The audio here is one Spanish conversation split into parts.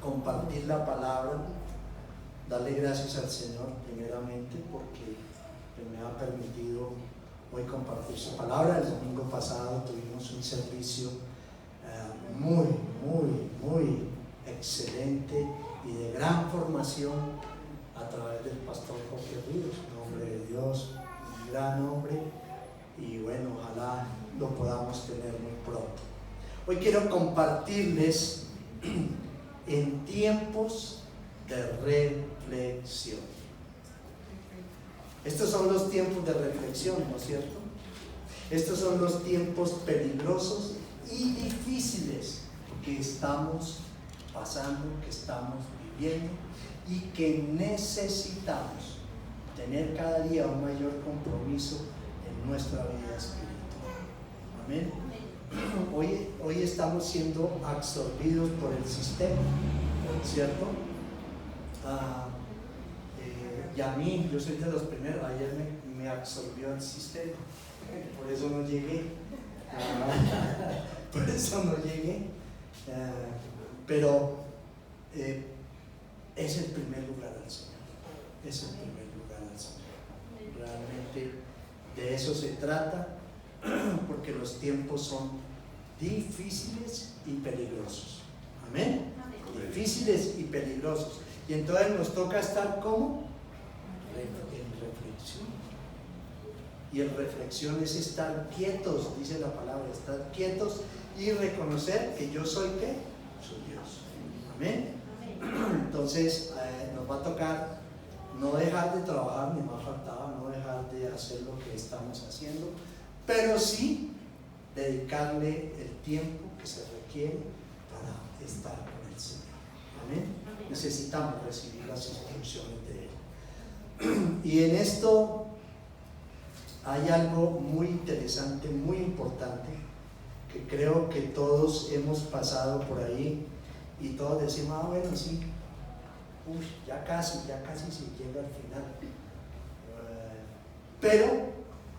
compartir la palabra, darle gracias al Señor primeramente porque me ha permitido hoy compartir su palabra. El domingo pasado tuvimos un servicio muy excelente y de gran formación a través del pastor Jorge Ríos, un hombre de Dios, un gran hombre, y bueno, ojalá lo podamos tener muy pronto. Hoy quiero compartirles en tiempos de reflexión. Estos son los tiempos de reflexión, ¿no es cierto? Estos son los tiempos peligrosos y difíciles que estamos pasando, que estamos viviendo y que necesitamos tener cada día un mayor compromiso en nuestra vida espiritual. Amén. Hoy estamos siendo absorbidos por el sistema, ¿cierto? Y a mí, yo soy de los primeros, ayer me absorbió el sistema, por eso no llegué, pero es el primer lugar al Señor, es el primer lugar al Señor. Realmente de eso se trata, porque los tiempos son difíciles y peligrosos. Amén. Difíciles y peligrosos. Y entonces nos toca estar como en reflexión. Y en reflexión es estar quietos, dice la palabra, estar quietos y reconocer que yo soy ¿qué? Soy Dios. Amén. Entonces nos va a tocar no dejar de trabajar, ni más faltaba, no dejar de hacer lo que estamos haciendo, pero sí dedicarle el tiempo que se requiere para estar con el Señor. Amén. Necesitamos recibir las instrucciones de Él. Y en esto hay algo muy interesante, muy importante, que creo que todos hemos pasado por ahí y todos decimos, bueno, sí, ya casi se llega al final. Pero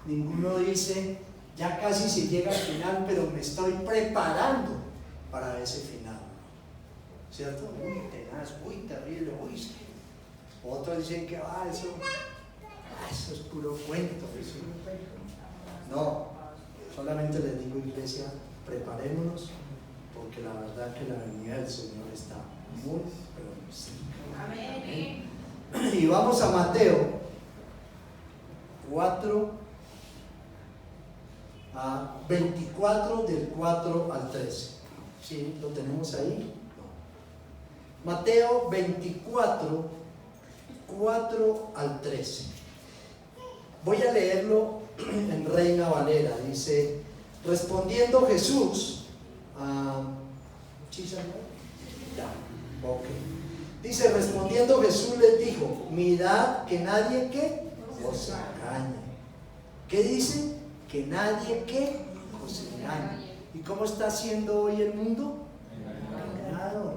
ninguno dice, ya casi se llega al final, pero me estoy preparando para ese final. ¿Cierto? Muy tenaz, muy terrible, sí. Otros dicen que eso es puro cuento. Eso. No, solamente les digo, iglesia, preparémonos, porque la verdad que la venida del Señor está muy, pero muy cerca. Amén. Y vamos a Mateo 24 del 4 al 13. ¿Sí? ¿Lo tenemos ahí? No. Mateo 24, 4 al 13. Voy a leerlo en Reina Valera. Dice, respondiendo Jesús, ¿sí, señor? Ya, ok. Dice, respondiendo Jesús les dijo, mirad que nadie que os engañe. ¿Qué dice? Que nadie que os engañe. ¿Y cómo está haciendo hoy el mundo? Engañado.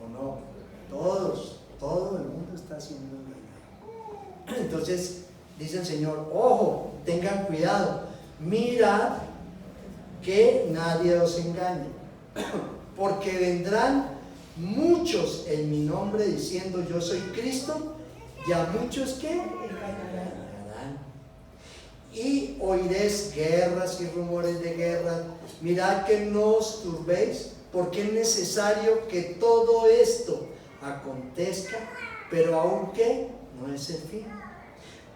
¿O no? Todo el mundo está siendo engañado. Entonces dice el Señor, ojo, tengan cuidado, mirad que nadie os engañe, porque vendrán muchos en mi nombre diciendo yo soy Cristo, y a muchos que engañarán. Y oiréis guerras y rumores de guerra. Mirad que no os turbéis, porque es necesario que todo esto acontezca, pero aún que no es el fin.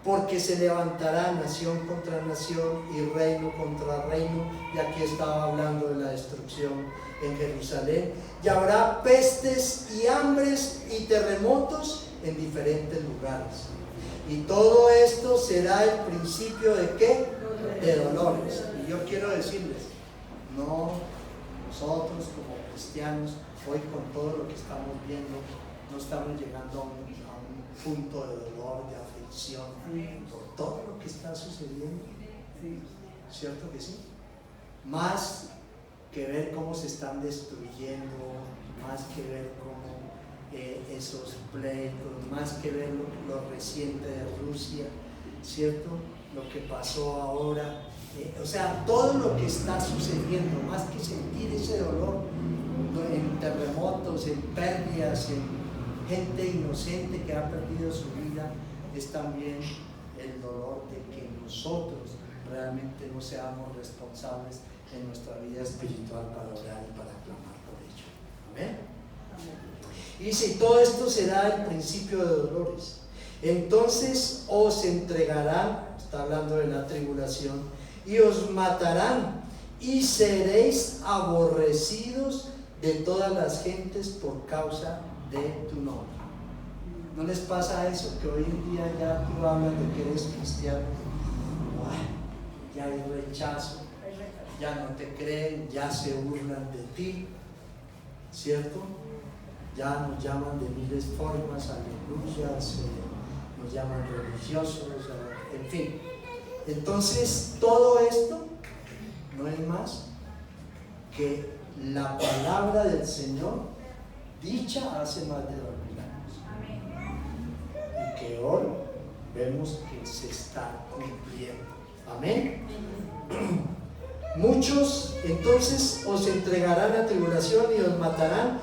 Porque se levantará nación contra nación y reino contra reino, y aquí estaba hablando de la destrucción en Jerusalén, y habrá pestes y hambres y terremotos en diferentes lugares. Y todo esto será el principio de ¿qué? De dolores. Y yo quiero decirles, no, nosotros como cristianos, hoy con todo lo que estamos viendo, no estamos llegando a un punto de dolor, de aflicción, por todo lo que está sucediendo. ¿Cierto que sí? Más que ver cómo se están destruyendo, más que ver cómo esos pleitos, más que ver lo reciente de Rusia, ¿cierto? Lo que pasó ahora, o sea, todo lo que está sucediendo, más que sentir ese dolor en terremotos muertos, en pérdidas, en gente inocente que ha perdido su vida, es también el dolor de que nosotros realmente no seamos responsables en nuestra vida espiritual para orar y para clamar por ello. Amén. Y si todo esto será el principio de dolores, entonces os entregarán, está hablando de la tribulación, y os matarán, y seréis aborrecidos de todas las gentes por causa de tu nombre. ¿No les pasa eso? Que hoy en día ya tú hablas de que eres cristiano, ya hay rechazo, ya no te creen, ya se burlan de ti, ¿cierto? Ya nos llaman de miles de formas, aleluyas, nos llaman religiosos, en fin. Entonces todo esto no es más que la palabra del Señor dicha hace más de 2000 años y que hoy vemos que se está cumpliendo. Amén. Muchos entonces os entregarán a tribulación y os matarán,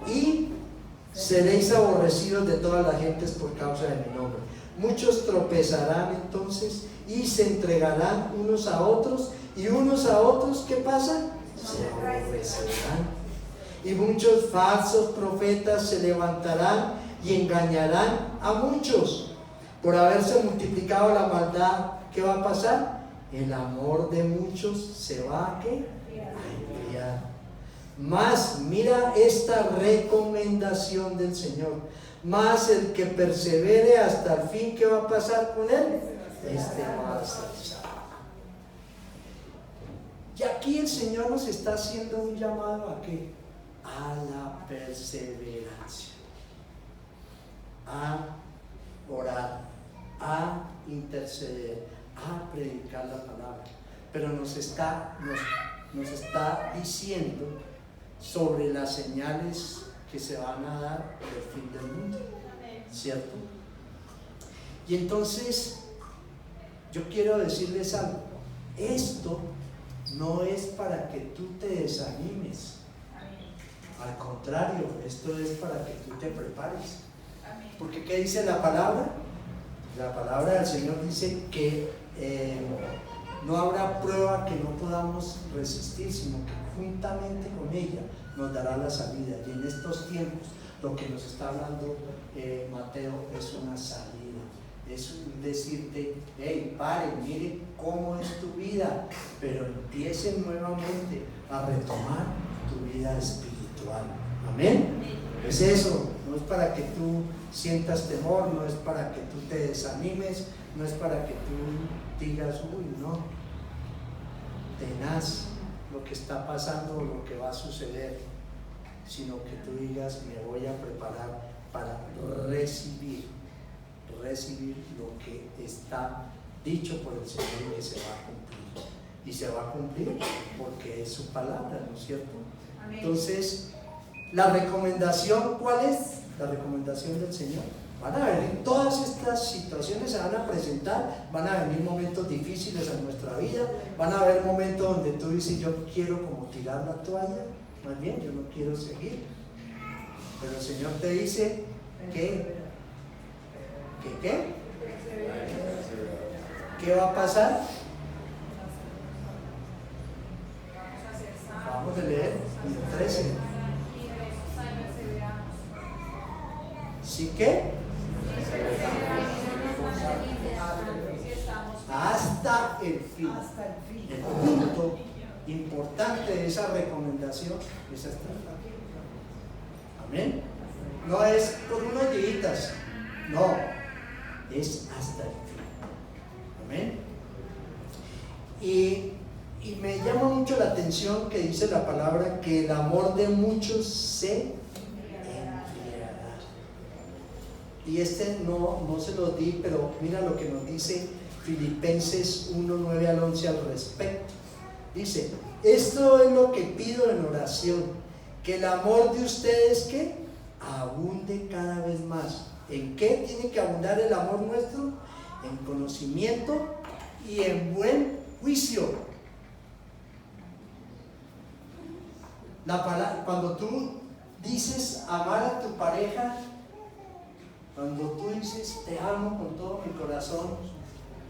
y seréis aborrecidos de todas las gentes por causa de mi nombre. Muchos tropezarán entonces y se entregarán unos a otros, y unos a otros, ¿qué pasa? Se aborrecerán. Y muchos falsos profetas se levantarán y engañarán a muchos. Por haberse multiplicado la maldad, ¿qué va a pasar? El amor de muchos se va a enfriar. Mas mira esta recomendación del Señor: mas el que persevere hasta el fin, ¿qué va a pasar con él? Este va a ser salvo. Y aquí el Señor nos está haciendo un llamado ¿a qué? A la perseverancia, a orar, a interceder, a predicar la palabra. Pero nos está diciendo sobre las señales que se van a dar del fin del mundo, ¿cierto? Y entonces yo quiero decirles algo: esto no es para que tú te desanimes, al contrario, esto es para que tú te prepares. Porque ¿qué dice la palabra? La palabra del Señor dice que no habrá prueba que no podamos resistir, sino que juntamente con ella nos dará la salida. Y en estos tiempos lo que nos está hablando Mateo es una salida, es decirte: hey, paren, miren cómo es tu vida, pero empiecen nuevamente a retomar tu vida espiritual. Amén. Es eso, no es para que tú sientas temor, no es para que tú te desanimes, no es para que tú digas: uy, no, tenaz lo que está pasando o lo que va a suceder, sino que tú digas: me voy a preparar para recibir lo que está dicho por el Señor y que se va a cumplir. Y se va a cumplir porque es su palabra, ¿no es cierto? Amén. Entonces, la recomendación, ¿cuál es? La recomendación del Señor: van a venir todas estas situaciones, se van a presentar, van a venir momentos difíciles en nuestra vida, van a haber momentos donde tú dices: yo quiero como tirar la toalla, más bien yo no quiero seguir, pero el Señor te dice que ¿qué va a pasar? Vamos a leer el 13. ¿Sí qué? Hasta el fin. El punto importante de esa recomendación es hasta el fin. Amén. No es por unos días, no, es hasta el fin. Amén. Y me llama mucho la atención que dice la palabra que el amor de muchos se enfriará. Y no se lo di, pero mira lo que nos dice Filipenses 1, 9 al 11 al respecto. Dice: esto es lo que pido en oración, que el amor de ustedes que abunde cada vez más. ¿En qué tiene que abundar el amor nuestro? En conocimiento y en buen juicio. Cuando tú dices amar a tu pareja, cuando tú dices te amo con todo mi corazón,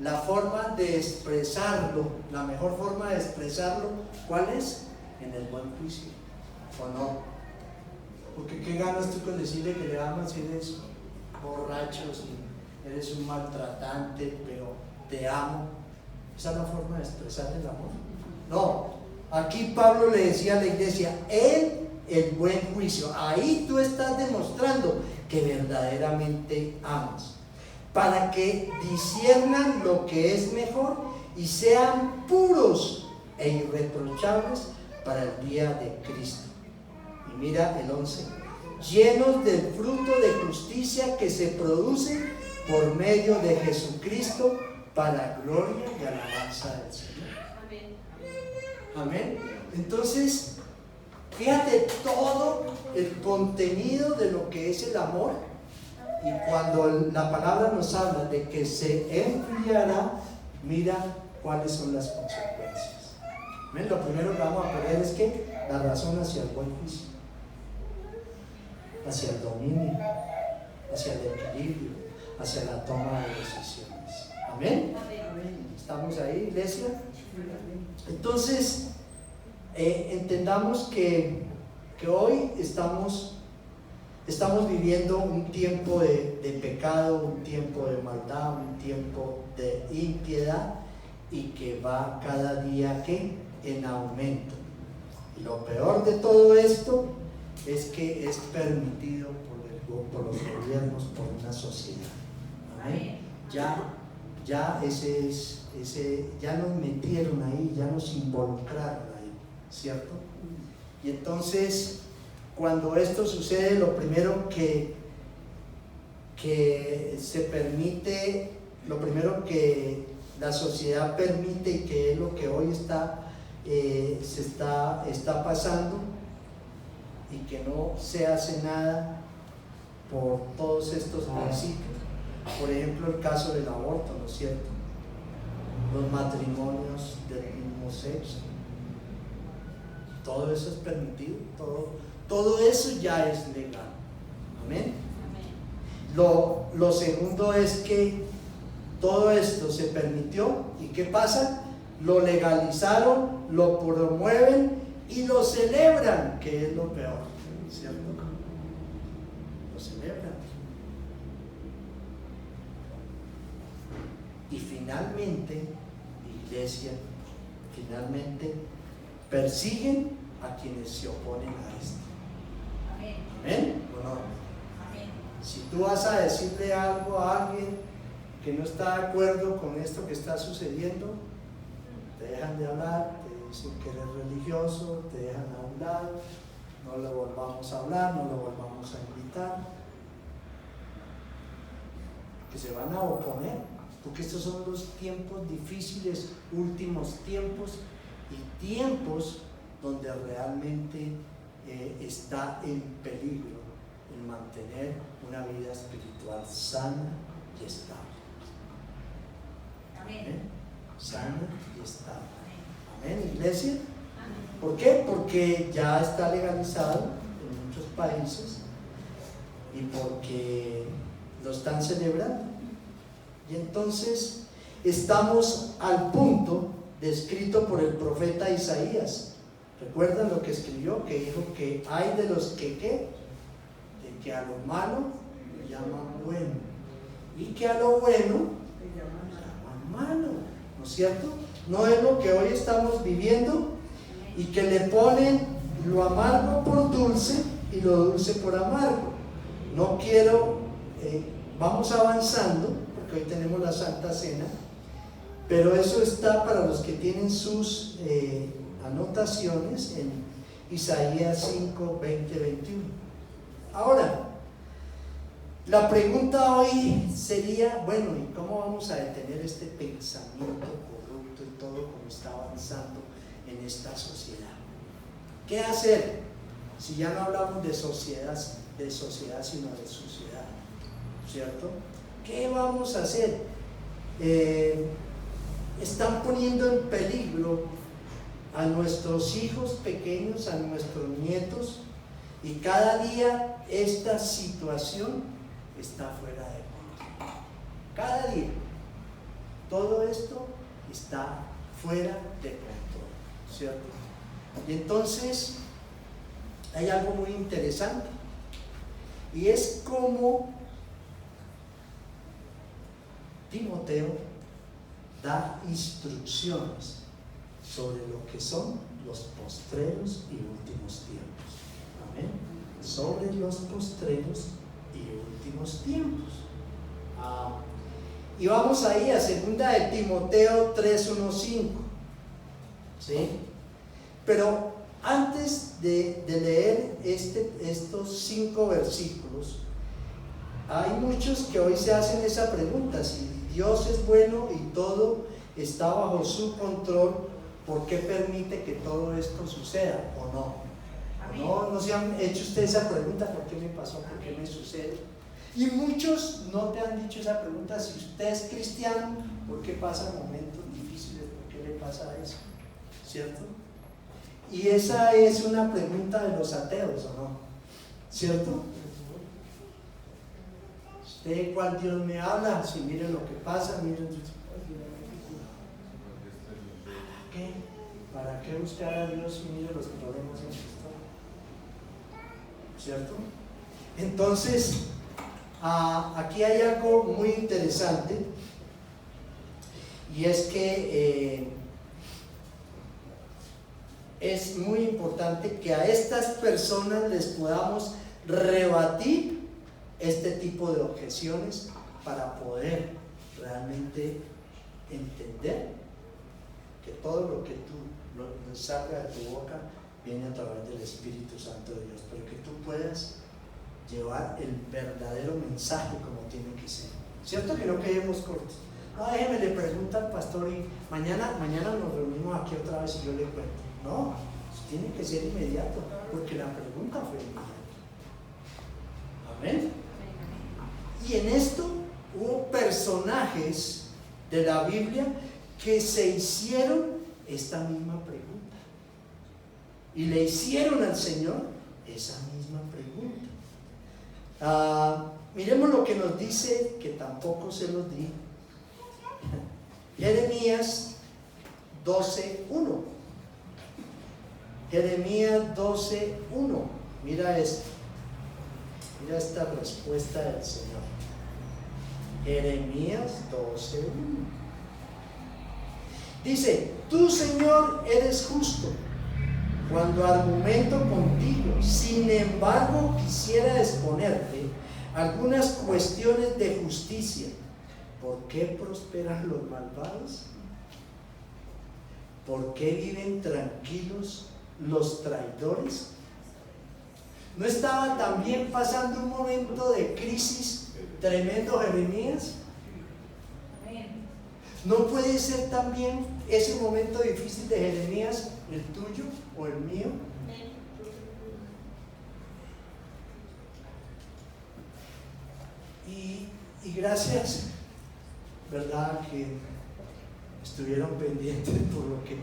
la forma de expresarlo, la mejor forma de expresarlo, ¿cuál es? En el buen juicio, ¿o no? Porque qué ganas tú con decirle que le amas si eres borracho, si eres un maltratante, pero te amo. ¿Esa es la forma de expresar el amor? No, aquí Pablo le decía a la iglesia, en el buen juicio, ahí tú estás demostrando que verdaderamente amas, para que disciernan lo que es mejor y sean puros e irreprochables para el día de Cristo. Y mira el 11, llenos del fruto de justicia que se produce por medio de Jesucristo para gloria y alabanza del Señor. Amén. Entonces, fíjate todo el contenido de lo que es el amor. Y cuando la palabra nos habla de que se enfriará, mira cuáles son las consecuencias. ¿Ven? Lo primero que vamos a poner es que la razón hacia el buen juicio, hacia el dominio, hacia el equilibrio, hacia la toma de decisiones. ¿Amén? ¿Estamos ahí, iglesia? Entonces, entendamos que hoy estamos viviendo un tiempo de pecado, un tiempo de maldad, un tiempo de impiedad, y que va cada día ¿qué? En aumento. Y lo peor de todo esto es que es permitido por los gobiernos, por una sociedad. ¿Amén? Ya ya nos metieron ahí, ya nos involucraron ahí, ¿cierto? Y entonces, cuando esto sucede, lo primero que se permite, lo primero que la sociedad permite, y que es lo que hoy está pasando, y que no se hace nada por todos estos principios. Por ejemplo, el caso del aborto, ¿no es cierto? Los matrimonios del mismo sexo, todo eso es permitido, todo eso ya es legal. Amén. Lo segundo es que todo esto se permitió, ¿y qué pasa? Lo legalizaron, lo promueven y lo celebran, que es lo peor, ¿cierto? Lo celebran. Y finalmente, iglesia, persiguen a quienes se oponen a esto. ¿Amén? ¿O no? Amén. Si tú vas a decirle algo a alguien que no está de acuerdo con esto que está sucediendo, te dejan de hablar, te dicen que eres religioso, te dejan a un lado, no lo volvamos a hablar, no lo volvamos a invitar, que se van a oponer. Porque estos son los tiempos difíciles, últimos tiempos, y tiempos donde realmente está en peligro el mantener una vida espiritual sana y estable. Amén. Sana y estable. Amén, iglesia. Amén. ¿Por qué? Porque ya está legalizado en muchos países y porque lo están celebrando. Y entonces estamos al punto descrito por el profeta Isaías. ¿Recuerdan lo que escribió? Que dijo que hay de los que ¿qué? De que a lo malo le llaman bueno, y que a lo bueno le llaman malo, ¿no es cierto? No es lo que hoy estamos viviendo, y que le ponen lo amargo por dulce y lo dulce por amargo. No quiero, vamos avanzando, porque hoy tenemos la Santa Cena, pero eso está para los que tienen sus anotaciones en Isaías 5, 20, 21. Ahora, la pregunta hoy sería, bueno, ¿y cómo vamos a detener este pensamiento corrupto y todo como está avanzando en esta sociedad? ¿Qué hacer? Si ya no hablamos de sociedad, sino de sociedad, ¿cierto? ¿Qué vamos a hacer? Están poniendo en peligro a nuestros hijos pequeños, a nuestros nietos, Y cada día esta situación está fuera de control. Cada día. Todo esto está fuera de control, ¿cierto? Y entonces hay algo muy interesante, y es como Timoteo da instrucciones sobre lo que son los postreros y últimos tiempos. Amén. Sobre los postreros y últimos tiempos. Y vamos ahí a 2 de Timoteo 3:1-5. ¿Sí? Pero antes de leer estos 5 versículos, hay muchos que hoy se hacen esa pregunta: si Dios es bueno y todo está bajo su control, ¿por qué permite que todo esto suceda o no? ¿No se han hecho ustedes esa pregunta? ¿Por qué me pasó? ¿Por qué me sucede? Y muchos no te han dicho esa pregunta. Si usted es cristiano, ¿por qué pasa momentos difíciles? ¿Por qué le pasa eso? ¿Cierto? Y esa es una pregunta de los ateos, ¿o no? ¿Cierto? ¿Usted cuál Dios me habla? Si miren lo que pasa, miren. ¿Para qué buscar a Dios y miren los problemas en esto? ¿Cierto? Entonces, aquí hay algo muy interesante, y es que es muy importante que a estas personas les podamos rebatir este tipo de objeciones para poder realmente entender que todo lo que tú salga de tu boca viene a través del Espíritu Santo de Dios, pero que tú puedas llevar el verdadero mensaje como tiene que ser. ¿Cierto que no quedemos cortos? No, déjeme, le pregunta al pastor y mañana nos reunimos aquí otra vez y yo le cuento. No, tiene que ser inmediato, porque la pregunta fue inmediata. Amén. Y en esto hubo personajes de la Biblia que se hicieron esta misma pregunta y le hicieron al Señor esa misma pregunta. Miremos lo que nos dice, que tampoco se los di. Jeremías 12:1. Jeremías 12:1. Mira esto. Mira esta respuesta del Señor. Jeremías 12:1. Dice: tú, Señor, eres justo cuando argumento contigo. Sin embargo, quisiera exponerte algunas cuestiones de justicia. ¿Por qué prosperan los malvados? ¿Por qué viven tranquilos los traidores? ¿No estaba también pasando un momento de crisis tremendo Jeremías? ¿No puede ser también ese momento difícil de Jeremías el tuyo o el mío? Y gracias, ¿verdad?, que estuvieron pendientes por lo que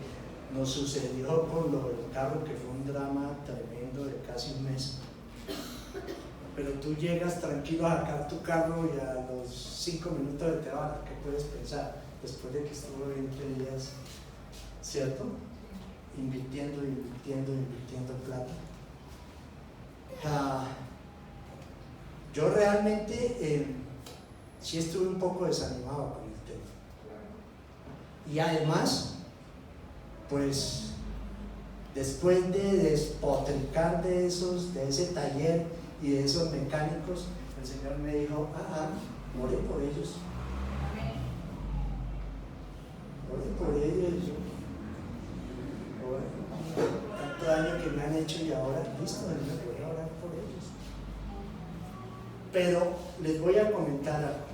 nos sucedió con lo del carro, que fue un drama tremendo de casi un mes. Pero tú llegas tranquilo a sacar tu carro y a los 5 minutos de trabajo, ¿qué puedes pensar? Después de que estuvo 20 días, ¿cierto? Invirtiendo plata. Yo realmente sí estuve un poco desanimado con el tema. Y además, pues, después de despotricar de ese taller y de esos mecánicos, el Señor me dijo: oré por ellos. Oré por ellos. Tanto daño que me han hecho, y ahora, listo, voy a orar por ellos. Pero les voy a comentar algo.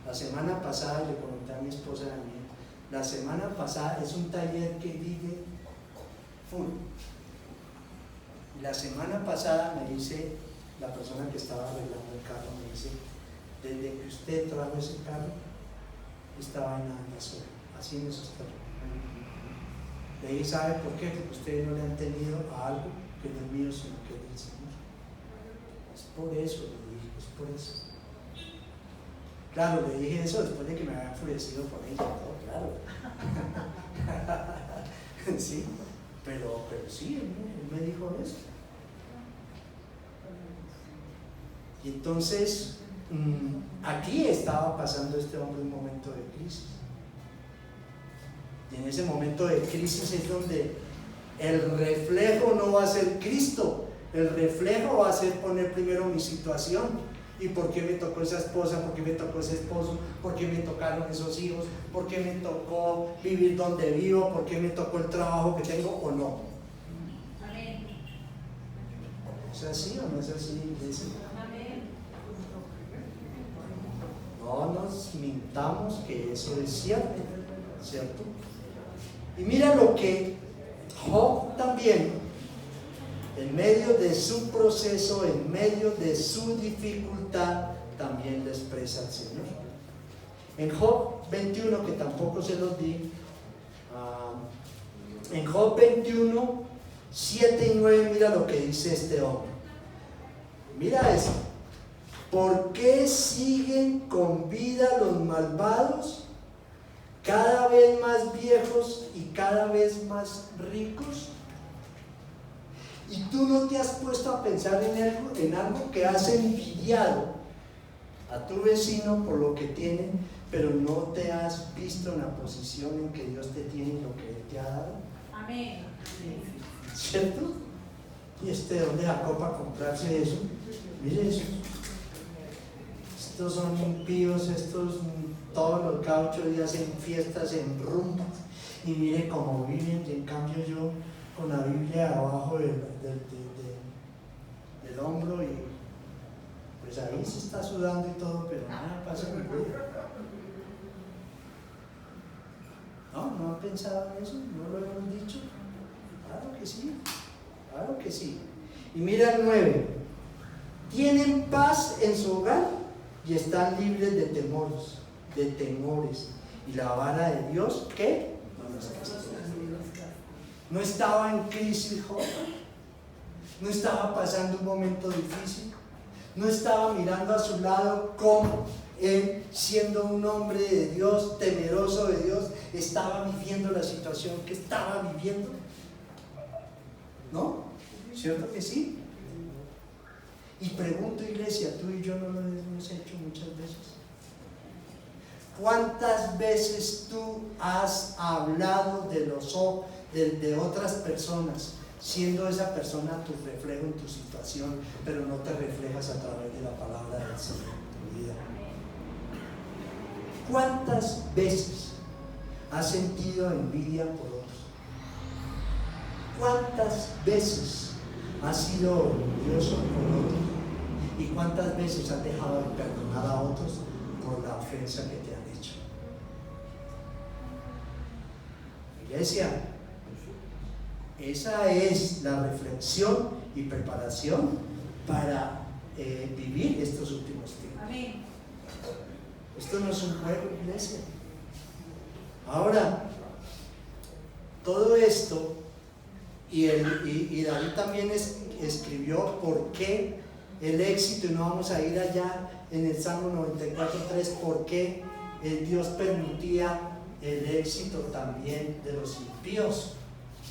La semana pasada le comenté a mi esposa y a mí. La semana pasada es un taller que vive full. La semana pasada me dice la persona que estaba arreglando el carro, me dice: desde que usted trajo ese carro, esta vaina anda sola, así me sostuvo. Le dije: ¿sabe por qué? Porque ustedes no le han tenido a algo que no es mío, sino que es del Señor. Es por eso le dije, es por eso. Claro, le dije eso después de que me había enfurecido con ella, todo, claro. Sí, pero sí, él me dijo eso. Y entonces, aquí estaba pasando este hombre un momento de crisis. Y en ese momento de crisis es donde el reflejo no va a ser Cristo, el reflejo va a ser poner primero mi situación. ¿Y por qué me tocó esa esposa? ¿Por qué me tocó ese esposo? ¿Por qué me tocaron esos hijos? ¿Por qué me tocó vivir donde vivo? ¿Por qué me tocó el trabajo que tengo o no? Amén. ¿Es así o no es así, iglesia? Amén. No nos mintamos que eso es cierto, ¿cierto? Y mira lo que Job también, en medio de su proceso, en medio de su dificultad, también le expresa al Señor. En Job 21, que tampoco se los di, en Job 21, 7 y 9, mira lo que dice este hombre. Mira eso. ¿Por qué siguen con vida los malvados, cada vez más viejos y cada vez más ricos? Y tú no te has puesto a pensar en algo que has envidiado a tu vecino por lo que tiene, pero no te has visto en la posición en que Dios te tiene y lo que Él te ha dado. Amén. ¿Cierto? Y de dónde sacó para comprarse eso. Mire eso. Estos son impíos, estos todos los gauchos y hacen fiestas en rumbas. Y mire cómo viven, y en cambio yo con la Biblia abajo del hombro y pues ahí se está sudando y todo, pero nada pasa con vida. ¿No han pensado en eso? ¿No lo hemos dicho? Claro que sí, claro que sí. Y mira el 9, tienen paz en su hogar y están libres de temores, y la vara de Dios, ¿qué? No estaba en crisis Job, no estaba pasando un momento difícil, no estaba mirando a su lado como él, siendo un hombre de Dios, temeroso de Dios, estaba viviendo la situación que estaba viviendo. ¿No? ¿Cierto que sí? Y pregunto, iglesia, tú y yo no lo hemos hecho muchas veces. ¿Cuántas veces tú has hablado de otras personas, siendo esa persona tu reflejo en tu situación, pero no te reflejas a través de la palabra del Señor en tu vida? ¿Cuántas veces has sentido envidia por otros? ¿Cuántas veces has sido orgulloso por otros? ¿Y cuántas veces has dejado de perdonar a otros por la ofensa que te han hecho? Iglesia, esa es la reflexión y preparación para vivir estos últimos tiempos. Amén. Esto no es un juego, iglesia. Ahora, todo esto, y David también escribió por qué el éxito, y no vamos a ir allá en el Salmo 94:3, por qué Dios permitía el éxito también de los impíos,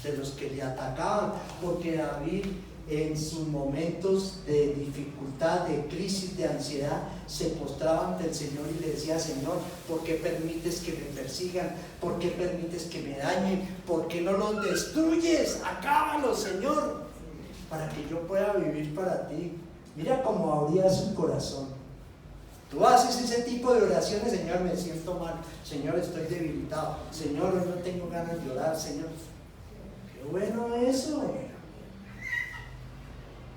de los que le atacaban, porque David en sus momentos de dificultad, de crisis, de ansiedad, se postraba ante el Señor y le decía: Señor, ¿por qué permites que me persigan? ¿Por qué permites que me dañen? ¿Por qué no los destruyes? Acábalos, Señor, para que yo pueda vivir para ti. Mira cómo abría su corazón. Tú haces ese tipo de oraciones: Señor, me siento mal, Señor, estoy debilitado, Señor, hoy no tengo ganas de orar, Señor. Qué bueno eso.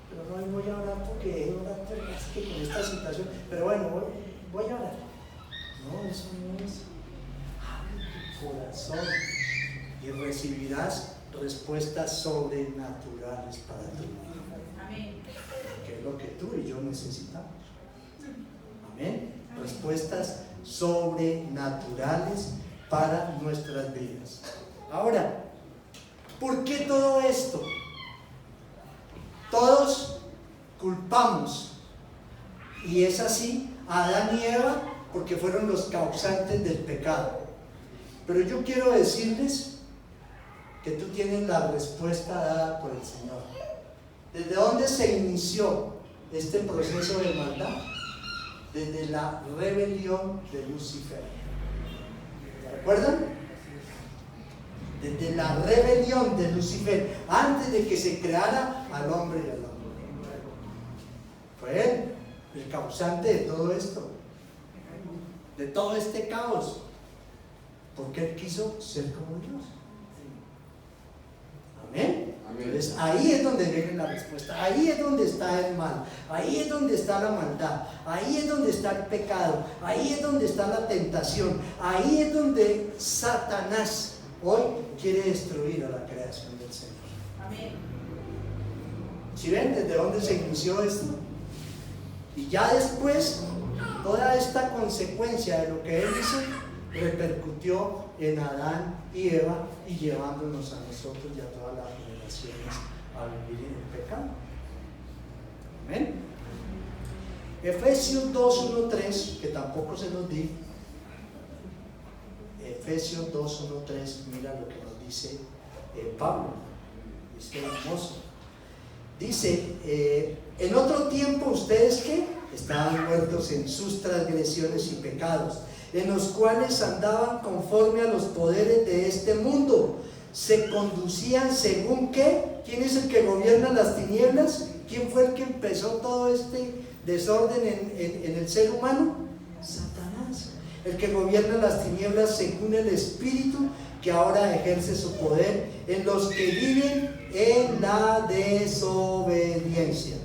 Pero no voy a orar porque es que con esta situación, pero bueno, voy a orar. No, eso no es. Abre tu corazón y recibirás respuestas sobrenaturales para tu vida. Amén. Que es lo que tú y yo necesitamos. Amén. Respuestas sobrenaturales para nuestras vidas. Ahora, ¿por qué todo esto? todos culpamos, y es así, a Adán y Eva, porque fueron los causantes del pecado. Pero yo quiero decirles que tú tienes la respuesta dada por el Señor. ¿Desde dónde se inició este proceso de maldad? Desde la rebelión de Lucifer. ¿Se recuerdan? Desde la rebelión de Lucifer, antes de que se creara al hombre y al hombre. Fue él el causante de todo esto, de todo este caos, porque él quiso ser como Dios. Amén. Entonces ahí es donde viene la respuesta, ahí es donde está el mal, ahí es donde está la maldad, ahí es donde está el pecado, ahí es donde está la tentación, ahí es donde Satanás hoy quiere destruir a la creación del Señor. Amén. ¿Sí ven desde dónde se inició esto? Y ya después, toda esta consecuencia de lo que él hizo repercutió en Adán y Eva, y llevándonos a nosotros y a todas las generaciones a vivir en el pecado. Amén. Efesios 2:1-3, que tampoco se nos di. Efesios 2:1-3, mira lo que nos dice Pablo, este hermoso. Dice, en otro tiempo ustedes que estaban muertos en sus transgresiones y pecados, en los cuales andaban conforme a los poderes de este mundo, se conducían según ¿qué? ¿Quién es el que gobierna las tinieblas? ¿Quién fue el que empezó todo este desorden en el ser humano? Satanás, el que gobierna las tinieblas según el espíritu que ahora ejerce su poder en los que viven en la desobediencia.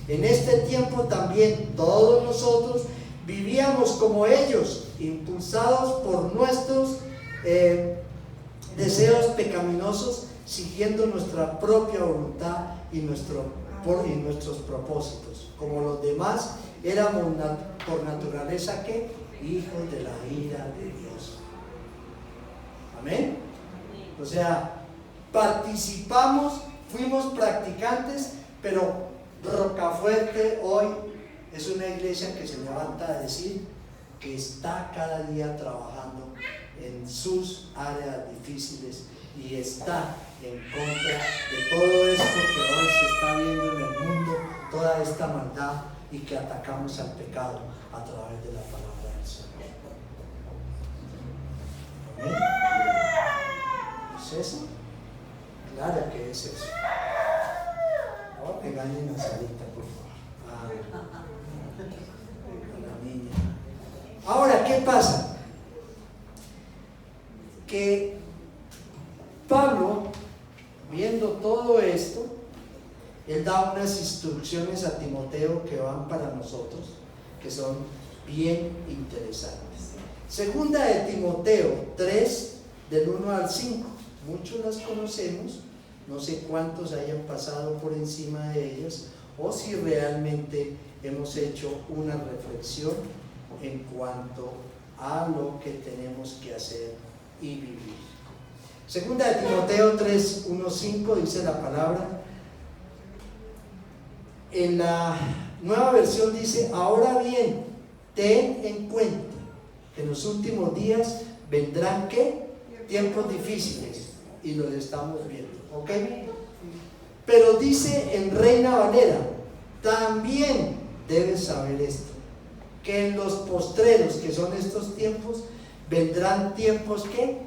En este tiempo también todos nosotros vivíamos como ellos, impulsados por nuestros deseos pecaminosos, siguiendo nuestra propia voluntad y nuestros propósitos. Como los demás, éramos por naturaleza ¿qué? Hijos de la ira de Dios. Amén. O sea, participamos, fuimos practicantes, pero Rocafuerte hoy es una iglesia que se levanta a decir que está cada día trabajando en sus áreas difíciles y está en contra de todo esto que hoy se está viendo en el mundo, toda esta maldad, y que atacamos al pecado a través de la palabra del Señor. ¿Amén? ¿Es eso? Claro que es eso. No regañen a Sarita, por favor. La niña. Ahora, ¿qué pasa? Que Pablo, viendo todo esto, él da unas instrucciones a Timoteo que van para nosotros, que son bien interesantes. Segunda de Timoteo 3, del 1 al 5. Muchos las conocemos, no sé cuántos hayan pasado por encima de ellas, o si realmente hemos hecho una reflexión en cuanto a lo que tenemos que hacer y vivir. Segunda de Timoteo 3, 1, 5 dice la palabra. En la nueva versión dice: ahora bien, ten en cuenta que en los últimos días vendrán ¿qué? Tiempos difíciles, y los estamos viendo, ¿ok? Pero dice en Reina Valera: también debes saber esto, que en los postreros, que son estos tiempos, vendrán tiempos ¿qué?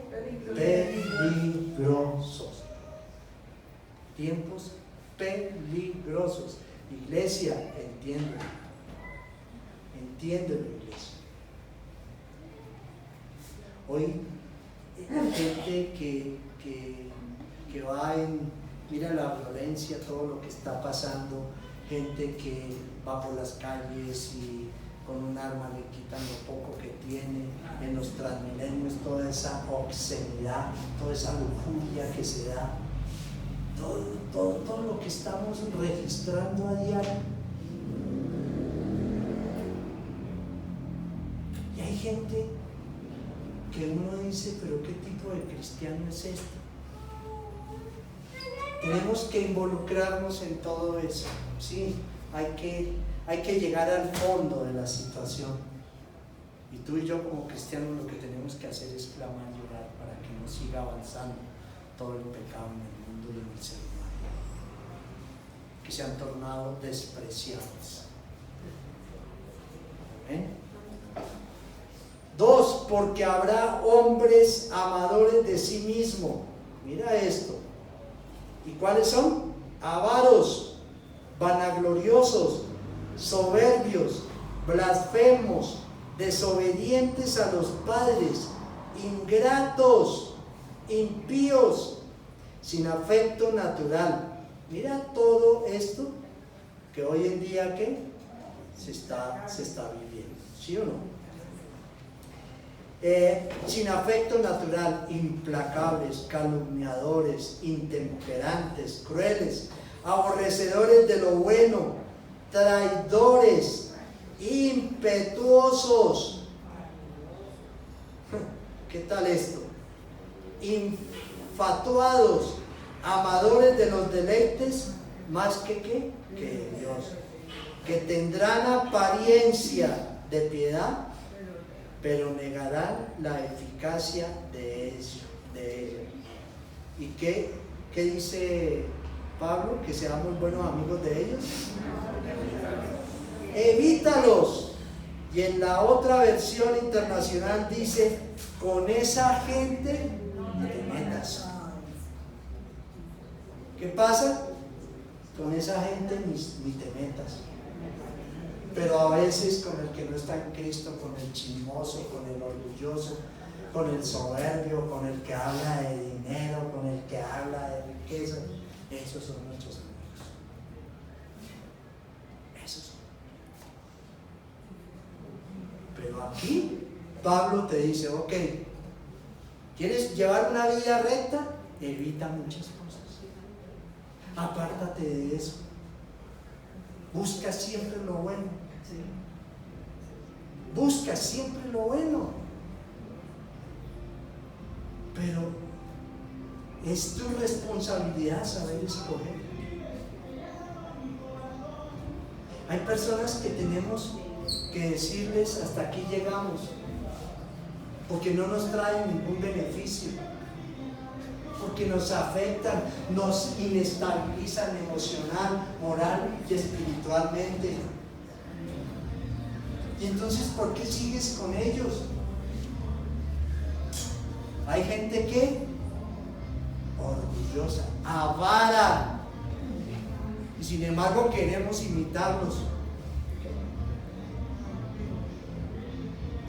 Peligrosos. Tiempos peligrosos. Iglesia, entiéndelo. Entiéndelo, iglesia. Hoy hay gente que va mira la violencia, todo lo que está pasando, gente que va por las calles y con un arma le quitan lo poco que tiene, en los transmilenios toda esa obscenidad, toda esa lujuria que se da, todo lo que estamos registrando a diario. Y hay gente que uno dice: pero ¿qué tipo de cristiano es este? Tenemos que involucrarnos en todo eso. Sí, hay que llegar al fondo de la situación. Y tú y yo como cristianos lo que tenemos que hacer es clamar y orar para que no siga avanzando todo el pecado en el mundo y en el ser humano, que se han tornado despreciables. ¿Amén? 2, porque habrá hombres amadores de sí mismo. Mira esto. ¿Y cuáles son? Avaros, vanagloriosos, soberbios, blasfemos, desobedientes a los padres, ingratos, impíos, sin afecto natural. Mira todo esto que hoy en día ¿qué? se está viviendo, ¿sí o no? Sin afecto natural, implacables, calumniadores, intemperantes, crueles, aborrecedores de lo bueno, traidores, impetuosos. ¿Qué tal esto? Infatuados, amadores de los deleites más que ¿qué? Que Dios, que tendrán apariencia de piedad, pero negarán la eficacia de ella. ¿Y qué dice Pablo? Que seamos buenos amigos de ellos. Evítalos. Y en la otra versión internacional dice: con esa gente no te metas. ¿Qué pasa? Con esa gente ni te metas. Pero a veces con el que no está en Cristo, con el chismoso, con el orgulloso, con el soberbio, con el que habla de dinero, con el que habla de riqueza, esos son nuestros amigos. Esos son. Pero aquí Pablo te dice: ok, ¿quieres llevar una vida recta? Evita muchas cosas. Apártate de eso. Busca siempre lo bueno. Busca siempre lo bueno. Pero es tu responsabilidad saber escoger. Hay personas que tenemos que decirles: hasta aquí llegamos, porque no nos traen ningún beneficio, porque nos afectan, nos inestabilizan emocional, moral y espiritualmente. Y entonces, ¿por qué sigues con ellos? Hay gente que orgullosa, avara, y sin embargo queremos imitarlos.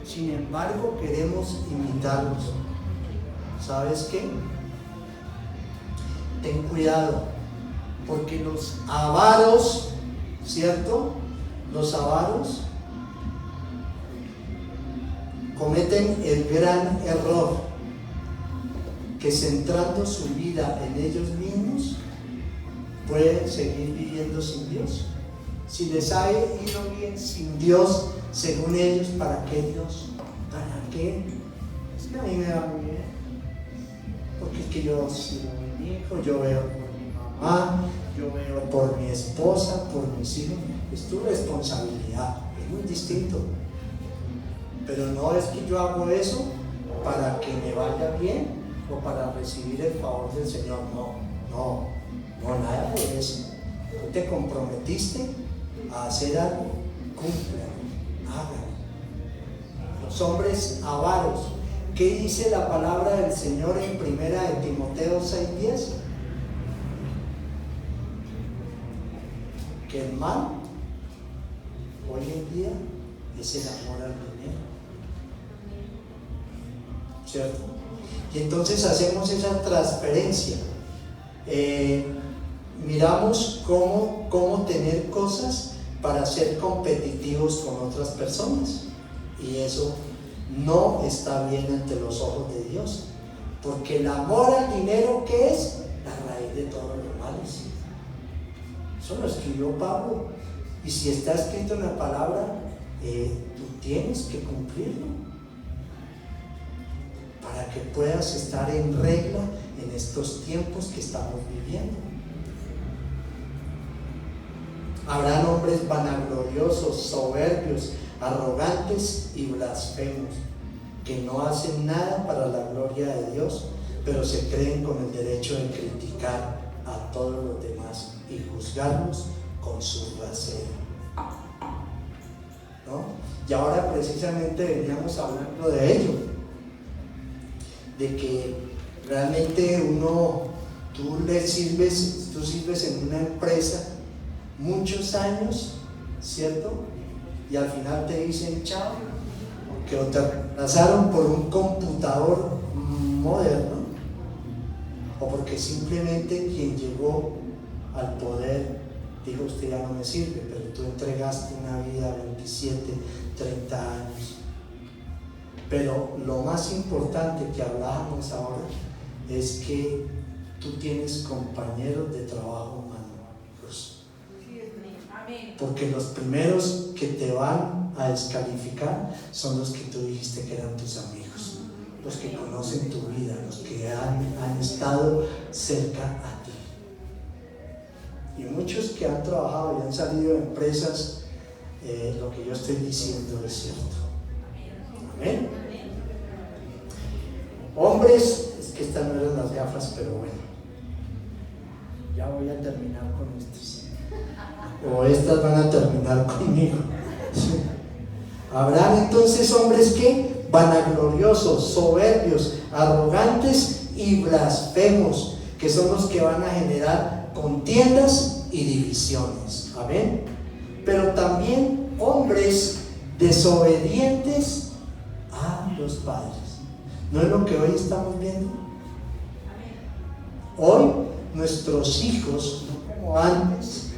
Sin embargo queremos imitarlos. ¿Sabes qué? Ten cuidado, porque los avaros, ¿cierto? Los avaros cometen el gran error que, centrando su vida en ellos mismos, pueden seguir viviendo sin Dios. Si les ha ido bien sin Dios, según ellos, ¿para qué Dios? ¿Para qué? Es que a mí me va muy bien, porque es que yo sigo a mi hijo, yo veo por mi mamá, yo veo por mi esposa, por mis hijos. Es tu responsabilidad, es muy distinto. Pero no es que yo hago eso para que me vaya bien o para recibir el favor del Señor. No, nada de eso. Tú te comprometiste a hacer algo, cúmplelo, hágalo. Los hombres avaros. ¿Qué dice la palabra del Señor en 1 de Timoteo 6:10? Que el mal hoy en día es el amor al dinero, ¿cierto? Y entonces hacemos esa transferencia. Miramos cómo tener cosas para ser competitivos con otras personas, y eso no está bien ante los ojos de Dios, porque el amor al dinero, ¿qué es? La raíz de todos los males. Eso lo escribió Pablo, y si está escrito en la palabra, tú tienes que cumplirlo para que puedas estar en regla en estos tiempos que estamos viviendo. Habrán hombres vanagloriosos, soberbios, arrogantes y blasfemos, que no hacen nada para la gloria de Dios, pero se creen con el derecho de criticar a todos los demás y juzgarlos con su rasero, ¿no? Y ahora precisamente veníamos hablando de ello, de que realmente tú sirves en una empresa muchos años, ¿cierto? Y al final te dicen chao, que o te reemplazaron por un computador moderno, o porque simplemente quien llegó al poder dijo: usted ya no me sirve, pero tú entregaste una vida 27, 30 años. Pero lo más importante que hablábamos ahora es que tú tienes compañeros de trabajo magníficos, porque los primeros que te van a descalificar son los que tú dijiste que eran tus amigos, los que conocen tu vida, los que han estado cerca a ti. Y muchos que han trabajado y han salido de empresas, lo que yo estoy diciendo es cierto. Amén. Hombres, es que estas no eran las gafas, pero bueno, ya voy a terminar con estas, o estas van a terminar conmigo. Sí. Habrán entonces hombres que vanagloriosos, soberbios, arrogantes y blasfemos, que son los que van a generar contiendas y divisiones. Amén. Pero también hombres desobedientes a los padres. ¿No es lo que hoy estamos viendo? Hoy nuestros hijos, no como antes,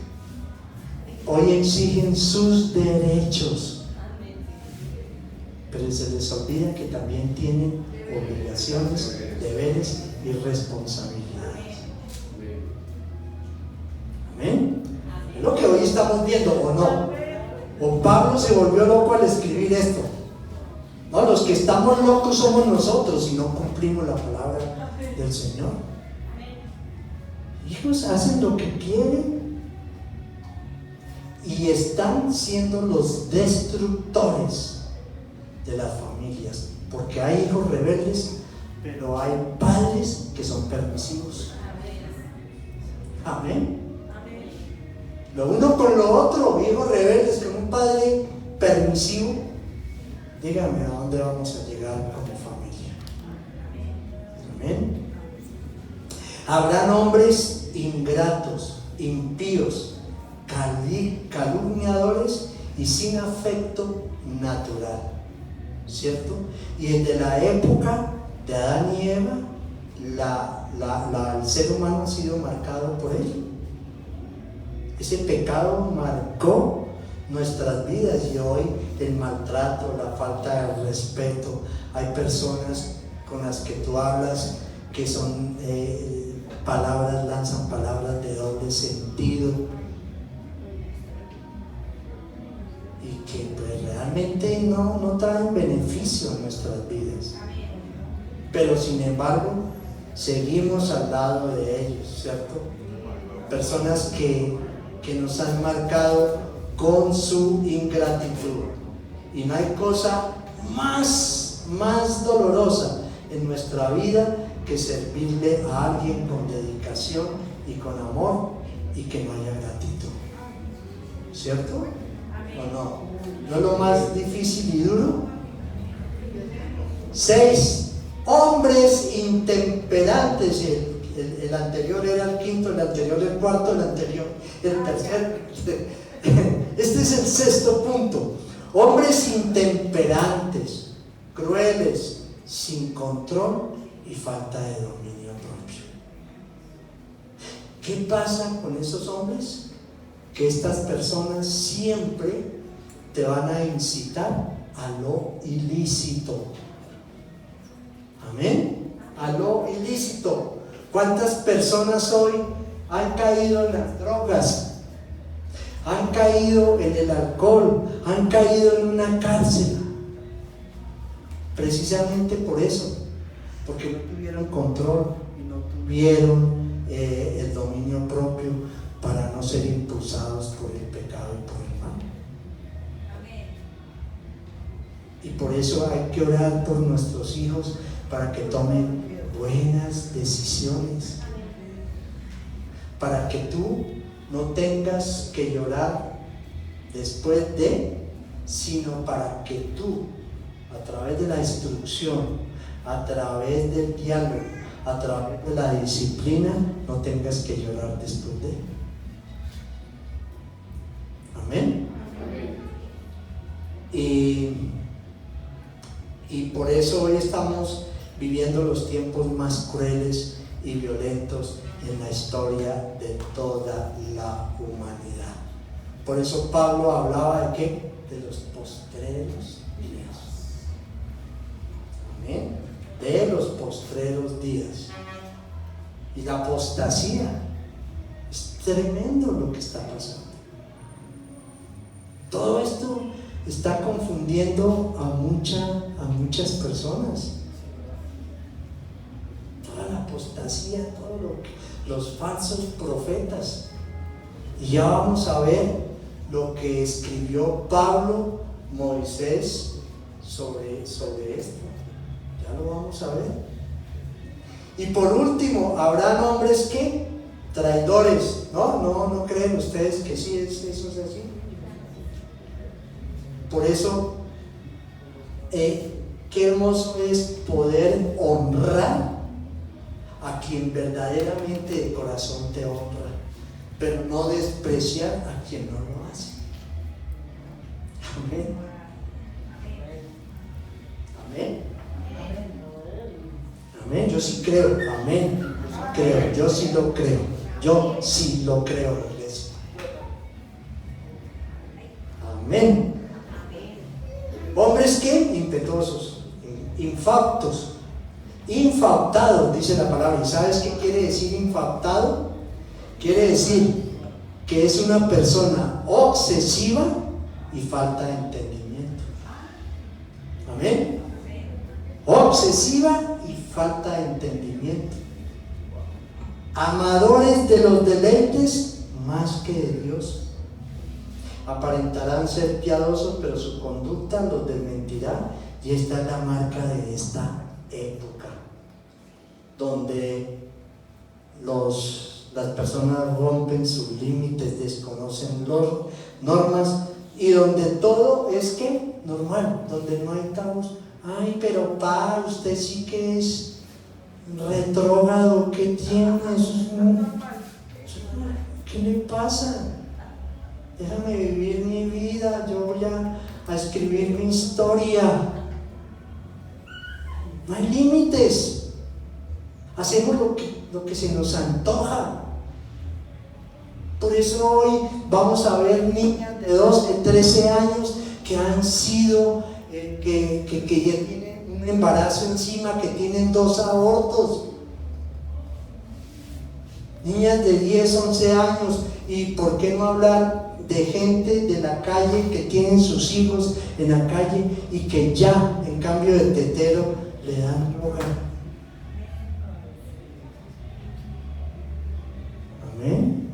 hoy exigen sus derechos, pero se les olvida que también tienen obligaciones, deberes y responsabilidades. Amén. Es lo que hoy estamos viendo, ¿o no? O Pablo se volvió loco al escribir esto. No, los que estamos locos somos nosotros si no cumplimos la palabra del Señor. Hijos hacen lo que quieren y están siendo los destructores de las familias, porque hay hijos rebeldes, pero hay padres que son permisivos. Amén. Lo uno con lo otro, hijos rebeldes con un padre permisivo. Dígame a dónde vamos a llegar como familia. Amén. Habrán hombres ingratos, impíos, calumniadores y sin afecto natural, ¿cierto? Y desde la época de Adán y Eva, el ser humano ha sido marcado por ello. Ese pecado marcó nuestras vidas, y hoy el maltrato, la falta de respeto, hay personas con las que tú hablas que son lanzan palabras de doble sentido, y que pues realmente no traen beneficio a nuestras vidas, pero sin embargo seguimos al lado de ellos, ¿cierto? Personas que nos han marcado con su ingratitud, y no hay cosa más dolorosa en nuestra vida que servirle a alguien con dedicación y con amor y que no haya gratitud, ¿cierto? ¿O no? ¿No es lo más difícil y duro? 6. Hombres intemperantes. El anterior era el quinto, el anterior el cuarto, el anterior el tercero. Este es el sexto punto. Hombres intemperantes, crueles, sin control y falta de dominio propio. ¿Qué pasa con esos hombres? Que estas personas siempre te van a incitar a lo ilícito. Amén. A lo ilícito. ¿Cuántas personas hoy han caído en las drogas? Han caído en el alcohol, han caído en una cárcel, precisamente por eso, porque no tuvieron control y no tuvieron el dominio propio para no ser impulsados por el pecado. Y por eso hay que orar por nuestros hijos para que tomen buenas decisiones. Para que tú no tengas que llorar después de, sino para que tú, a través de la instrucción, a través del diálogo, a través de la disciplina, no tengas que llorar después de. Amén. Y por eso hoy estamos viviendo los tiempos más crueles y violentos en la historia de toda la humanidad. Por eso Pablo hablaba de ¿qué? De los postreros días. Amén. De los postreros días. Y la apostasía, es tremendo lo que está pasando. Todo esto está confundiendo a muchas personas. Toda la apostasía, los falsos profetas. Y ya vamos a ver lo que escribió Pablo, Moisés sobre esto. Ya lo vamos a ver. Y por último, habrán hombres que traidores. No creen ustedes que sí, eso es así. Por eso, qué hermoso es poder honrar a quien verdaderamente de corazón te honra, pero no despreciar a quien no lo hace. Amén. Amén. Amén. Yo sí creo. Amén. Creo. Yo sí lo creo. Yo sí lo creo, iglesia. Amén. Hombres que impetuosos, infautos, infautados, dice la palabra. ¿Y sabes qué quiere decir infautado? Quiere decir que es una persona obsesiva y falta de entendimiento. Amén. Obsesiva y falta de entendimiento. Amadores de los deleites más que de Dios. Aparentarán ser piadosos, pero su conducta los desmentirá. Y esta es la marca de esta época, donde las personas rompen sus límites, desconocen las normas, y donde todo es que normal, donde no hay tabús. Ay, pero pa, usted sí que es retrógrado, ¿qué tiene? ¿Qué le pasa? Déjame vivir mi vida, yo voy a escribir mi historia. No hay límites. Hacemos lo que se nos antoja. Por eso hoy vamos a ver niñas de 12, 13 años que han sido, que ya tienen un embarazo encima, que tienen 2 abortos. Niñas de 10, 11 años. Y por qué no hablar de gente de la calle que tienen sus hijos en la calle y que ya en cambio de tetero le dan droga. Amén.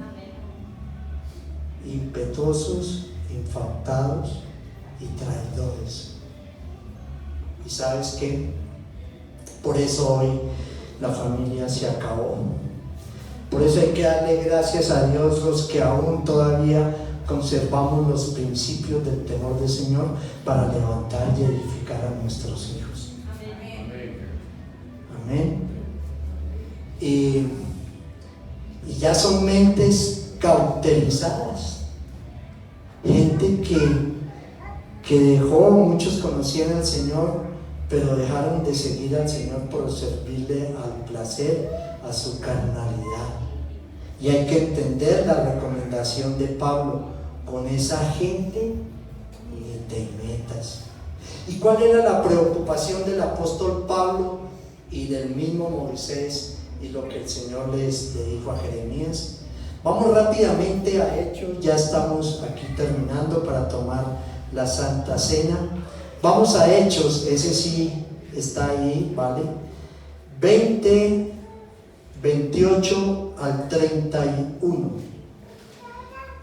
Impetuosos, infautados y traidores. ¿Y sabes qué? Por eso hoy la familia se acabó. Por eso hay que darle gracias a Dios los que aún todavía conservamos los principios del temor del Señor para levantar y edificar a nuestros hijos. Amén. Y ya son mentes cauterizadas. Gente que dejó, muchos conocían al Señor, pero dejaron de seguir al Señor por servirle al placer, a su carnalidad. Y hay que entender la recomendación de Pablo: con esa gente ni te metas. ¿Y cuál era la preocupación del apóstol Pablo y del mismo Moisés y lo que el Señor le dijo a Jeremías? Vamos rápidamente a Hechos, ya estamos aquí terminando para tomar la Santa Cena. Vamos a Hechos, ese sí está ahí, ¿vale? 20, 28 al 31.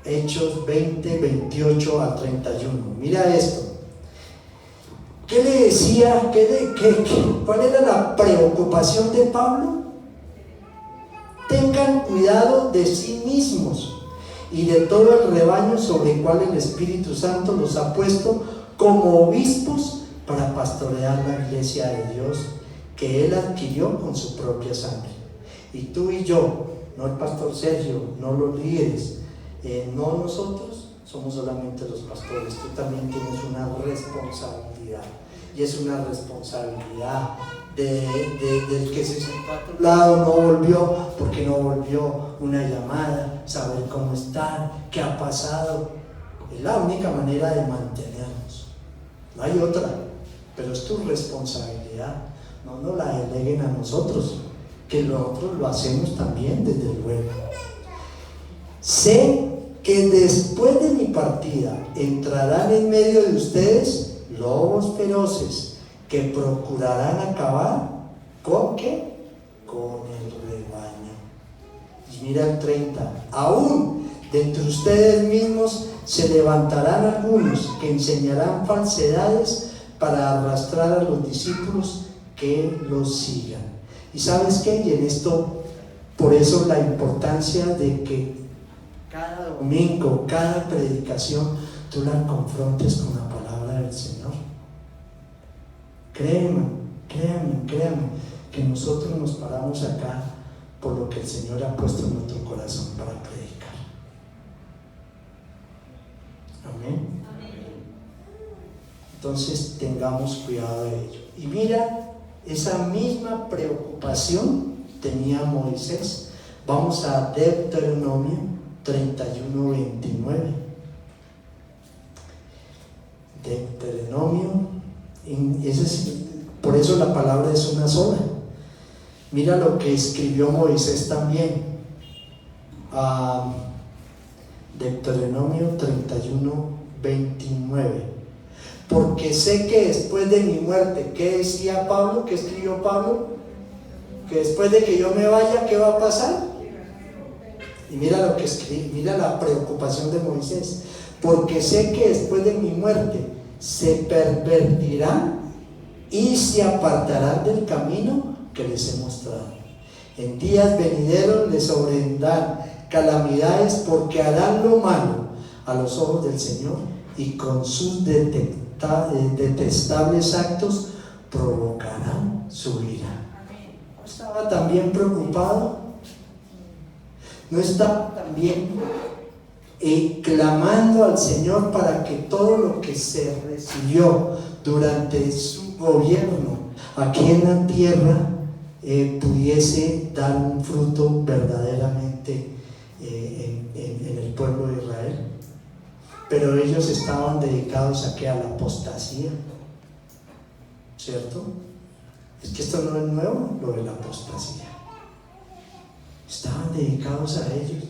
Hechos 20, 28 al 31. Mira esto. ¿Qué le decía? ¿Cuál era la preocupación de Pablo? Tengan cuidado de sí mismos y de todo el rebaño sobre el cual el Espíritu Santo los ha puesto como obispos para pastorear la iglesia de Dios que Él adquirió con su propia sangre. Y tú y yo, no el pastor Sergio, no los líderes, no nosotros, somos solamente los pastores. Tú también tienes una responsabilidad, y es una responsabilidad del que se sentó a tu lado, no volvió, porque no volvió, una llamada, saber cómo están, qué ha pasado. Es la única manera de mantenernos, no hay otra, pero es tu responsabilidad. No nos la deleguen a nosotros, que nosotros lo hacemos también, desde luego. Sé que después de mi partida entrarán en medio de ustedes lobos feroces que procurarán acabar ¿con qué? Con el rebaño. Y mira el 30, aún de entre ustedes mismos se levantarán algunos que enseñarán falsedades para arrastrar a los discípulos que los sigan. ¿Y sabes qué? Y en esto, por eso la importancia de que cada domingo, cada predicación, tú la confrontes con la palabra del Señor. Créeme, que nosotros nos paramos acá por lo que el Señor ha puesto en nuestro corazón para predicar. Amén. Entonces tengamos cuidado de ello. Y mira, esa misma preocupación tenía Moisés. Vamos a Deuteronomio 31:29. Deuteronomio, por eso la palabra es una sola. Mira lo que escribió Moisés también. Deuteronomio 31:29. Porque sé que después de mi muerte, ¿qué decía Pablo? ¿Qué escribió Pablo? Que después de que yo me vaya, ¿qué va a pasar? Y mira lo que escribe, mira la preocupación de Moisés. Porque sé que después de mi muerte se pervertirán y se apartarán del camino que les he mostrado. En días venideros les sobrevendrán calamidades, porque harán lo malo a los ojos del Señor, y con sus detestables actos provocarán su ira. ¿No estaba también preocupado? ¿No estaba también clamando al Señor para que todo lo que se recibió durante su gobierno aquí en la tierra pudiese dar un fruto verdaderamente en el pueblo de Israel? Pero ellos estaban dedicados a la apostasía, ¿cierto? Es que esto no es nuevo, lo de la apostasía. Estaban dedicados a ellos.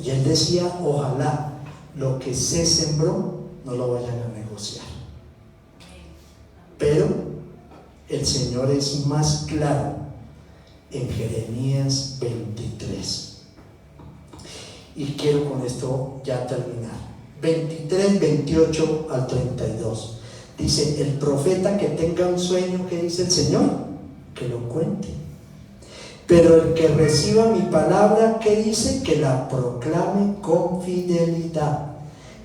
Y él decía, ojalá lo que se sembró no lo vayan a negociar. Pero el Señor es más claro en Jeremías 23. Y quiero con esto ya terminar. 23, 28 al 32. Dice, el profeta que tenga un sueño, ¿qué dice el Señor? Que lo cuente. Pero el que reciba mi palabra, ¿qué dice? Que la proclame con fidelidad.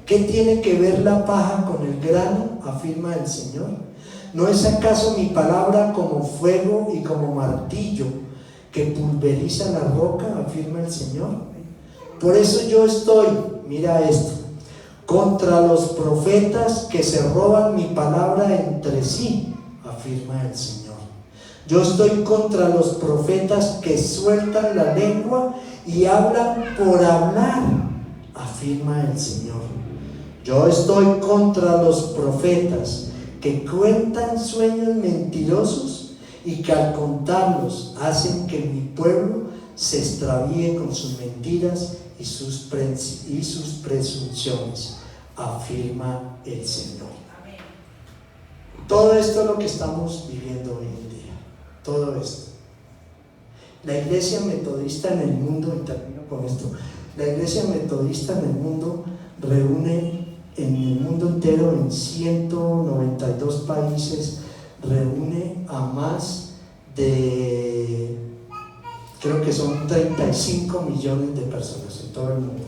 ¿Qué tiene que ver la paja con el grano? Afirma el Señor. ¿No es acaso mi palabra como fuego y como martillo que pulveriza la roca? Afirma el Señor. Por eso yo estoy, mira esto, contra los profetas que se roban mi palabra entre sí, afirma el Señor. Yo estoy contra los profetas que sueltan la lengua y hablan por hablar, afirma el Señor. Yo estoy contra los profetas que cuentan sueños mentirosos y que al contarlos hacen que mi pueblo se extravíe con sus mentiras y sus presunciones, afirma el Señor. Todo esto es lo que estamos viviendo hoy en día. Todo esto. La iglesia metodista en el mundo, y termino con esto, la iglesia metodista en el mundo reúne en el mundo entero, en 192 países, reúne a más de, creo que son 35 millones de personas en todo el mundo,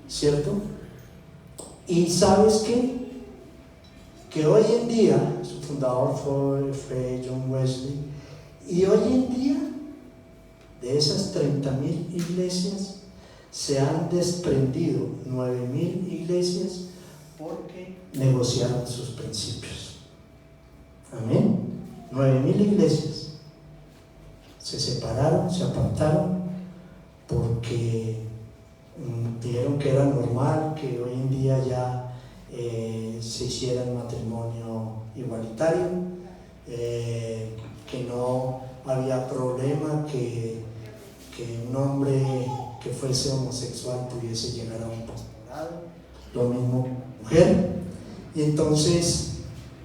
¿cierto? Y ¿sabes qué? Que hoy en día, su fundador fue John Wesley, y hoy en día, de esas 30.000 iglesias, se han desprendido 9.000 iglesias porque negociaron sus principios. Amén. 9.000 iglesias se separaron, se apartaron porque dijeron que era normal que hoy en día ya se hiciera el matrimonio igualitario, que no había problema que un hombre que fuese homosexual pudiese llegar a un pastorado, lo mismo mujer. Y entonces,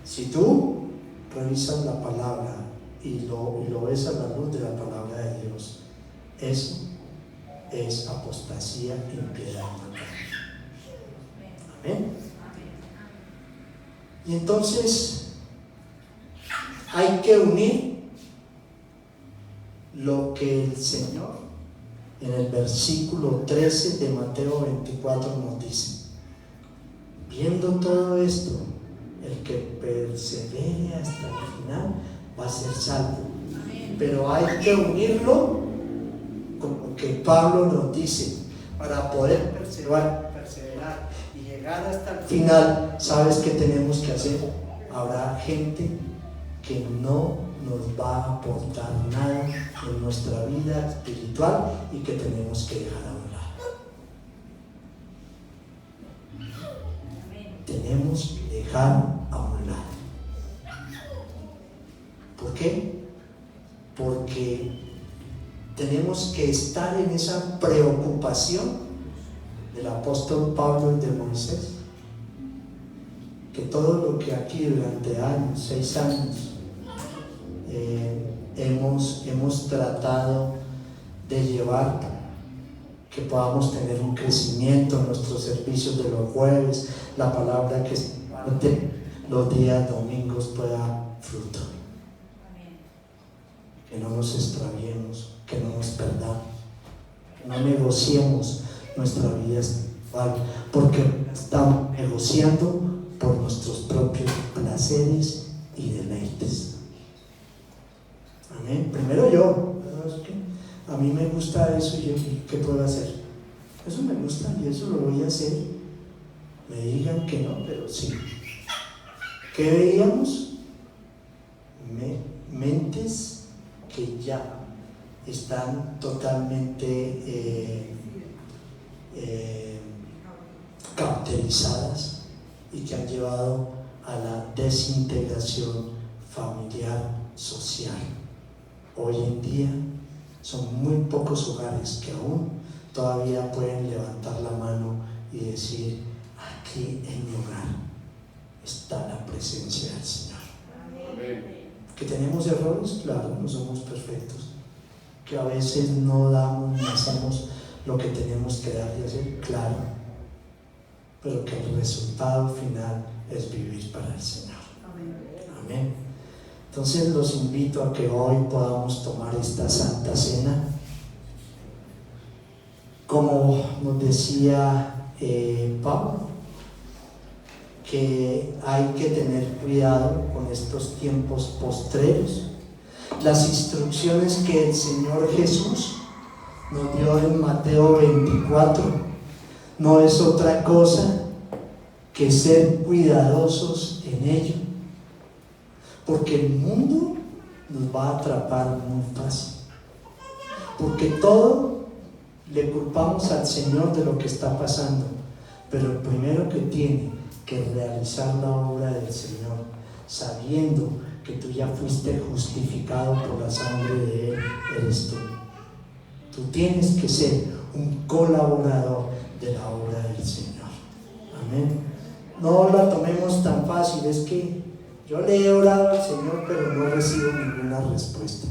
si tú revisas la palabra y lo ves a la luz de la palabra de Dios, eso es apostasía, impiedad y maldad. Amén. Y entonces hay que unir lo que el Señor en el versículo 13 de Mateo 24 nos dice: viendo todo esto, el que persevere hasta el final va a ser salvo. Pero hay que unirlo con lo que Pablo nos dice para poder perseverar y llegar hasta el final. ¿Sabes qué tenemos que hacer? Habrá gente que no nos va a aportar nada en nuestra vida espiritual y que tenemos que dejar a un lado. Tenemos que dejar a un lado. ¿Por qué? Porque tenemos que estar en esa preocupación del apóstol Pablo y de Moisés, que todo lo que aquí durante años, 6 años, hemos tratado de llevar, que podamos tener un crecimiento en nuestros servicios de los jueves, la palabra que se parte los días domingos pueda dar fruto. Que no nos extraviemos, que no nos perdamos, que no negociemos nuestra vida espiritual, porque estamos negociando por nuestros propios placeres y deleites. Amén. Primero yo, a mí me gusta eso y yo, ¿qué puedo hacer? Eso me gusta y eso lo voy a hacer. Me digan que no, pero sí. ¿Qué veíamos? Mentes que ya están totalmente cauterizadas y que han llevado a la desintegración familiar, social. Hoy en día son muy pocos hogares que aún todavía pueden levantar la mano y decir: aquí en mi hogar está la presencia del Señor. Amén. Que tenemos errores, claro, no somos perfectos, que a veces no damos ni hacemos lo que tenemos que dar y hacer, claro, pero que el resultado final es vivir para el Señor. Amén. Entonces los invito a que hoy podamos tomar esta Santa Cena. Como nos decía Pablo, que hay que tener cuidado con estos tiempos postreros. Las instrucciones que el Señor Jesús nos dio en Mateo 24 no es otra cosa que ser cuidadosos en ello, porque el mundo nos va a atrapar muy fácil, porque todo le culpamos al Señor de lo que está pasando, pero el primero que tiene que realizar la obra del Señor, sabiendo que tú ya fuiste justificado por la sangre de Él, eres tú. Tú tienes que ser un colaborador de la obra del Señor. Amén. No la tomemos tan fácil, es que yo le he orado al Señor pero no recibo ninguna respuesta.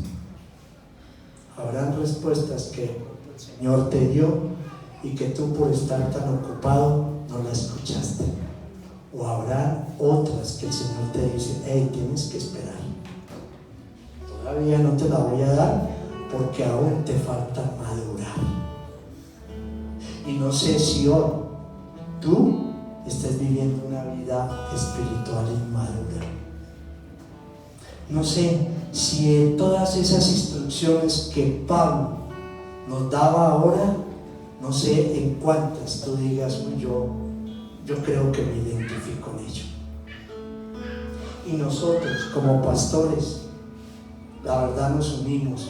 Habrán respuestas que el Señor te dio y que tú, por estar tan ocupado, no la escuchaste. te dice, hey, tienes que esperar. Todavía no te la voy a dar porque aún te falta madurar. Y no sé si hoy tú estés viviendo una vida espiritual inmadura. No sé si en todas esas instrucciones que Pablo nos daba ahora, no sé en cuántas tú digas, yo creo que me identifico en ello. Y nosotros como pastores, la verdad nos unimos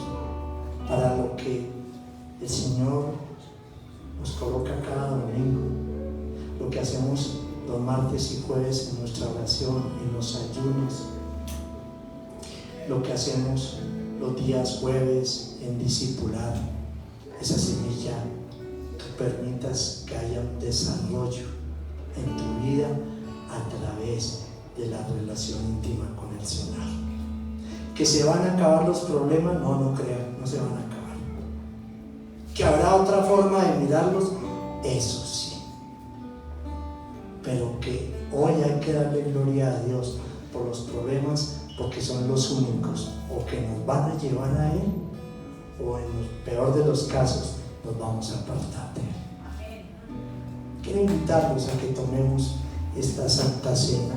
para lo que el Señor nos coloca cada domingo, lo que hacemos los martes y jueves en nuestra oración, en los ayunos, lo que hacemos los días jueves en discipular, esa semilla, tú permitas que haya un desarrollo en tu vida a través de la relación íntima con el Señor. ¿Que se van a acabar los problemas? No crean, no se van a acabar. ¿Que habrá otra forma de mirarlos? Eso sí. Pero que hoy hay que darle gloria a Dios por los problemas, porque son los únicos, o que nos van a llevar a Él, o en el peor de los casos nos vamos a apartar de Él. Quiero invitarlos a que tomemos esta Santa Cena